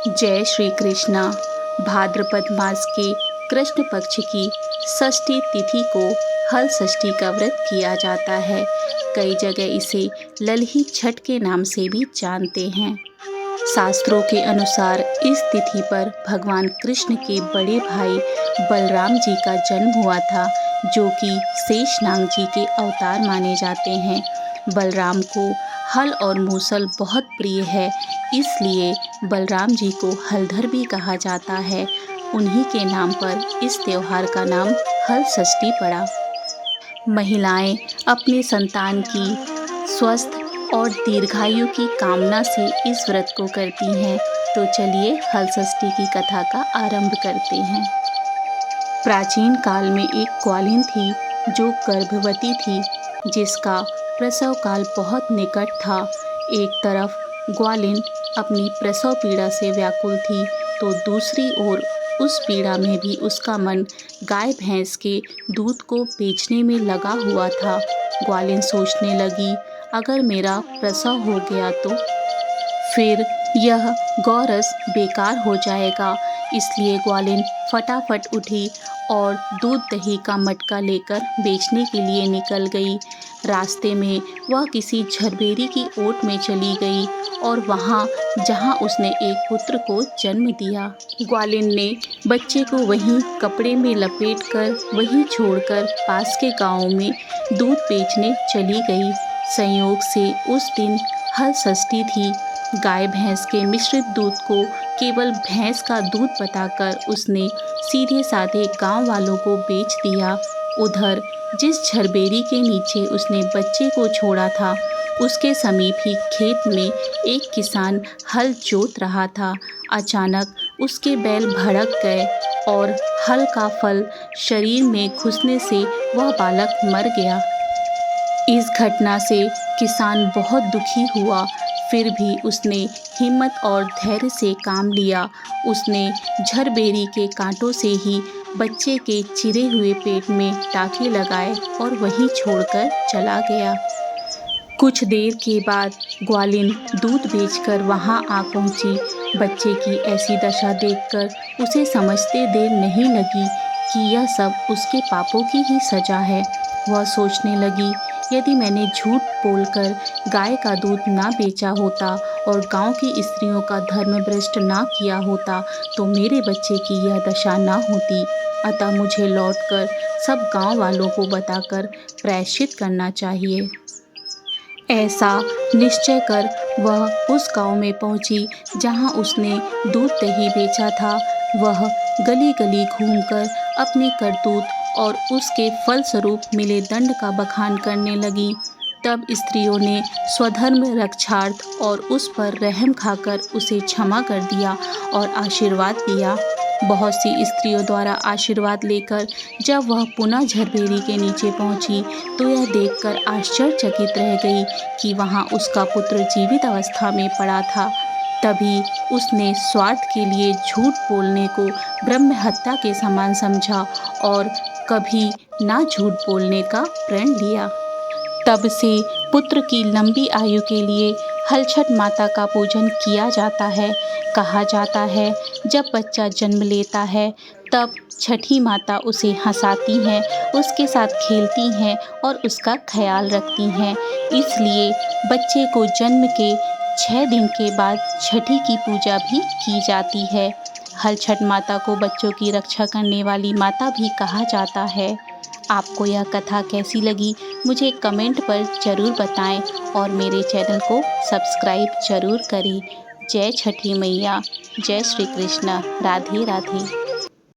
जय श्री कृष्णा। भाद्रपद मास के कृष्ण पक्ष की षष्ठी तिथि को हल षष्ठी का व्रत किया जाता है। कई जगह इसे ललही छठ के नाम से भी जानते हैं। शास्त्रों के अनुसार इस तिथि पर भगवान कृष्ण के बड़े भाई बलराम जी का जन्म हुआ था, जो कि शेषनाग जी के अवतार माने जाते हैं। बलराम को हल और मूसल बहुत प्रिय है, इसलिए बलराम जी को हलधर भी कहा जाता है। उन्हीं के नाम पर इस त्योहार का नाम हल षष्ठी पड़ा। महिलाएं अपने संतान की स्वस्थ और दीर्घायु की कामना से इस व्रत को करती हैं। तो चलिए हल षष्ठी की कथा का आरंभ करते हैं। प्राचीन काल में एक ग्वालिन थी जो गर्भवती थी, जिसका प्रसव काल बहुत निकट था। एक तरफ ग्वालिन अपनी प्रसव पीड़ा से व्याकुल थी, तो दूसरी ओर उस पीड़ा में भी उसका मन गाय भैंस के दूध को बेचने में लगा हुआ था। ग्वालिन सोचने लगी, अगर मेरा प्रसव हो गया तो फिर यह गौरस बेकार हो जाएगा। इसलिए ग्वालिन फटाफट उठी और दूध दही का मटका लेकर बेचने के लिए निकल गई। रास्ते में वह किसी झरबेरी की ओट में चली गई और वहाँ जहाँ उसने एक पुत्र को जन्म दिया, ग्वालिन ने बच्चे को वहीं कपड़े में लपेटकर वहीं छोड़कर पास के गाँव में दूध बेचने चली गई। संयोग से उस दिन हल षष्ठी थी। गाय भैंस के मिश्रित दूध को केवल भैंस का दूध बताकर उसने सीधे साधे गांव वालों को बेच दिया। उधर जिस झरबेरी के नीचे उसने बच्चे को छोड़ा था, उसके समीप ही खेत में एक किसान हल जोत रहा था। अचानक उसके बैल भड़क गए और हल का फल शरीर में घुसने से वह बालक मर गया। इस घटना से किसान बहुत दुखी हुआ, फिर भी उसने हिम्मत और धैर्य से काम लिया। उसने झरबेरी के कांटों से ही बच्चे के चिरे हुए पेट में टाँके लगाए और वहीं छोड़कर चला गया। कुछ देर के बाद ग्वालिन दूध बेचकर वहां आ पहुंची। बच्चे की ऐसी दशा देखकर उसे समझते देर नहीं लगी कि यह सब उसके पापों की ही सजा है। वह सोचने लगी, यदि मैंने झूठ बोलकर गाय का दूध ना बेचा होता और गांव की स्त्रियों का धर्म भ्रष्ट ना किया होता, तो मेरे बच्चे की यह दशा ना होती। अतः मुझे लौटकर सब गांव वालों को बताकर प्रायश्चित करना चाहिए। ऐसा निश्चय कर वह उस गांव में पहुंची जहां उसने दूध दही बेचा था। वह गली गली घूमकर अपनी करतूत और उसके फलस्वरूप मिले दंड का बखान करने लगी। तब स्त्रियों ने स्वधर्म रक्षार्थ और उस पर रहम खाकर उसे क्षमा कर दिया और आशीर्वाद दिया। बहुत सी स्त्रियों द्वारा आशीर्वाद लेकर जब वह पुनः झरबेरी के नीचे पहुंची, तो यह देखकर आश्चर्यचकित रह गई कि वहां उसका पुत्र जीवित अवस्था में पड़ा था। तभी उसने स्वार्थ के लिए झूठ बोलने को ब्रह्म हत्या के समान समझा और कभी ना झूठ बोलने का प्रण लिया। तब से पुत्र की लंबी आयु के लिए हलछठ माता का पूजन किया जाता है। कहा जाता है, जब बच्चा जन्म लेता है तब छठी माता उसे हंसाती हैं, उसके साथ खेलती हैं और उसका ख्याल रखती हैं। इसलिए बच्चे को जन्म के 6 दिन के बाद छठी की पूजा भी की जाती है। हलछठ माता को बच्चों की रक्षा करने वाली माता भी कहा जाता है। आपको यह कथा कैसी लगी मुझे कमेंट पर ज़रूर बताएं और मेरे चैनल को सब्सक्राइब ज़रूर करें। जय छठी मैया, जय श्री कृष्ण, राधे राधे।